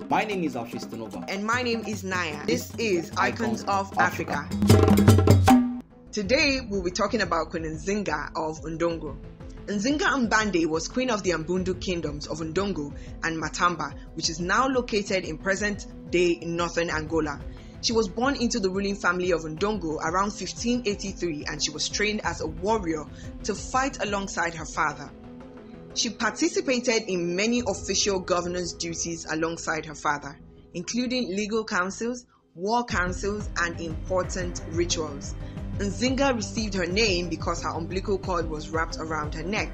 My name is Alfistonova. And my name is Naya. This is Icons of Africa. Today, we'll be talking about Queen Nzingha of Ndongo. Nzinga of Ndongo was queen of the Ambundu kingdoms of Ndongo and Matamba, which is now located in present-day northern Angola. She was born into the ruling family of Ndongo around 1583, and she was trained as a warrior to fight alongside her father. She participated in many official governance duties alongside her father, including legal councils, war councils, and important rituals. Nzinga received her name because her umbilical cord was wrapped around her neck.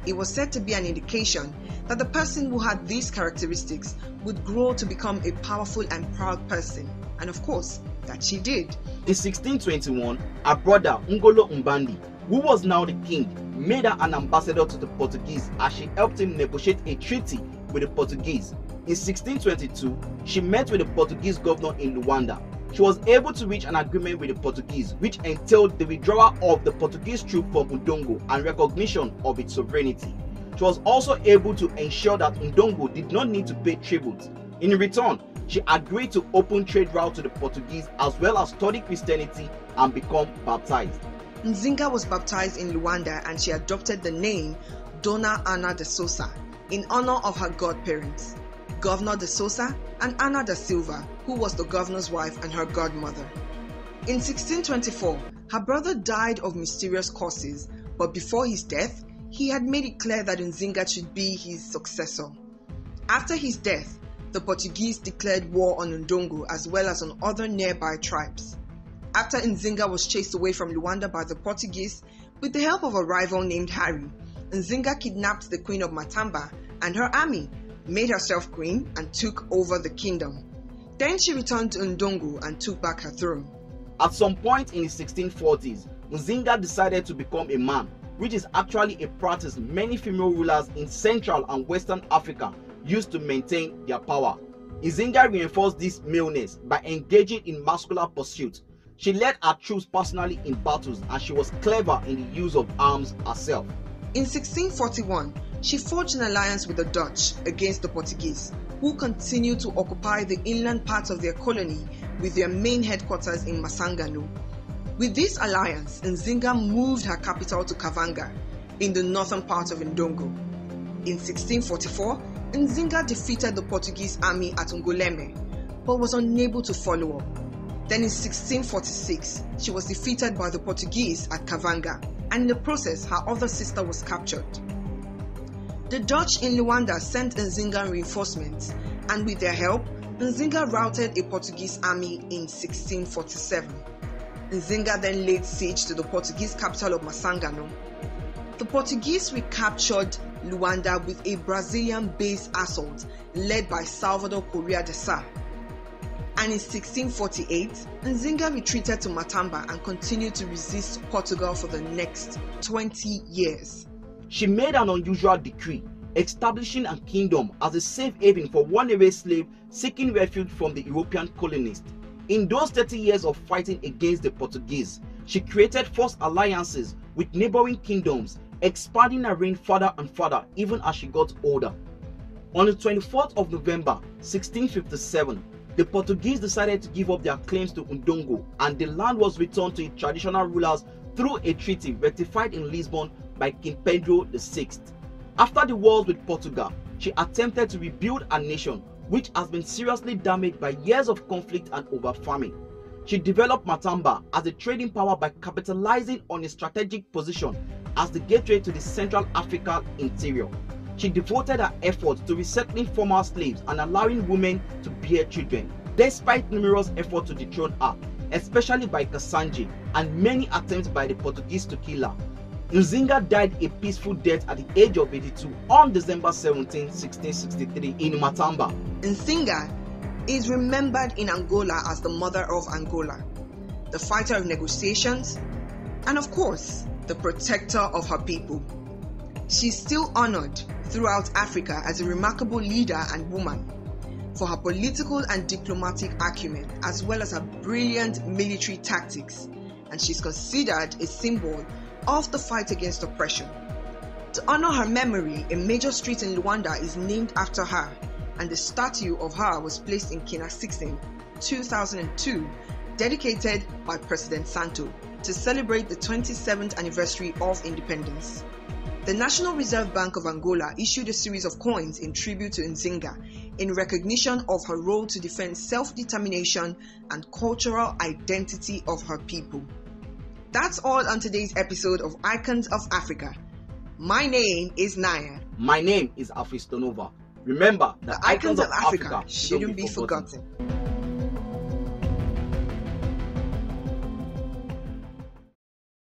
It was said to be an indication that the person who had these characteristics would grow to become a powerful and proud person. And of course, that she did. In 1621, her brother Ngolo Mbandi, who was now the king, made her an ambassador to the Portuguese as she helped him negotiate a treaty with the Portuguese. In 1622, she met with the Portuguese governor in Luanda. She was able to reach an agreement with the Portuguese, which entailed the withdrawal of the Portuguese troops from Ndongo and recognition of its sovereignty. She was also able to ensure that Ndongo did not need to pay tribute. In return, she agreed to open trade routes to the Portuguese as well as study Christianity and become baptized. Nzinga was baptized in Luanda and she adopted the name Dona Ana de Sousa in honor of her godparents, Governor de Sousa and Ana da Silva, who was the governor's wife and her godmother. In 1624, her brother died of mysterious causes, but before his death, he had made it clear that Nzinga should be his successor. After his death, the Portuguese declared war on Ndongo as well as on other nearby tribes. After Nzinga was chased away from Luanda by the Portuguese, with the help of a rival named Harry, Nzinga kidnapped the queen of Matamba and her army, made herself queen and took over the kingdom. Then she returned to Ndongo and took back her throne. At some point in the 1640s, Nzinga decided to become a man, which is actually a practice many female rulers in Central and Western Africa used to maintain their power. Nzinga reinforced this maleness by engaging in muscular pursuits. She led her troops personally in battles and she was clever in the use of arms herself. In 1641, she forged an alliance with the Dutch against the Portuguese, who continued to occupy the inland parts of their colony with their main headquarters in Masangano. With this alliance, Nzinga moved her capital to Kavanga, in the northern part of Ndongo. In 1644, Nzinga defeated the Portuguese army at Ngoleme, but was unable to follow up. Then in 1646, she was defeated by the Portuguese at Kavanga, and in the process, her other sister was captured. The Dutch in Luanda sent Nzinga reinforcements, and with their help, Nzinga routed a Portuguese army in 1647. Nzinga then laid siege to the Portuguese capital of Masangano. The Portuguese recaptured Luanda with a Brazilian-based assault led by Salvador Correa de Sá. And in 1648, Nzinga retreated to Matamba and continued to resist Portugal for the next 20 years. She made an unusual decree, establishing a kingdom as a safe haven for runaway slaves seeking refuge from the European colonists. In those 30 years of fighting against the Portuguese, she created false alliances with neighboring kingdoms, expanding her reign further and further even as she got older. On the 24th of November 1657, the Portuguese decided to give up their claims to Ndongo and the land was returned to its traditional rulers through a treaty ratified in Lisbon by King Pedro VI. After the wars with Portugal, she attempted to rebuild a nation which has been seriously damaged by years of conflict and over-farming. She developed Matamba as a trading power by capitalizing on its strategic position as the gateway to the Central African interior. She devoted her efforts to resettling former slaves and allowing women to bear children, despite numerous efforts to dethrone her, especially by Kasanji and many attempts by the Portuguese to kill her. Nzinga died a peaceful death at the age of 82 on December 17, 1663 in Matamba. Nzinga is remembered in Angola as the mother of Angola, the fighter of negotiations, and of course, the protector of her people. She's still honored throughout Africa as a remarkable leader and woman for her political and diplomatic acumen as well as her brilliant military tactics, and she's considered a symbol of the fight against oppression. To honor her memory, a major street in Luanda is named after her, and the statue of her was placed in Kinashasa, 2002, dedicated by President Santo to celebrate the 27th anniversary of independence. The National Reserve Bank of Angola issued a series of coins in tribute to Nzinga in recognition of her role to defend self-determination and cultural identity of her people. That's all on today's episode of Icons of Africa. My name is Naya. My name is Afistonova. Remember, the icons of Africa shouldn't be forgotten.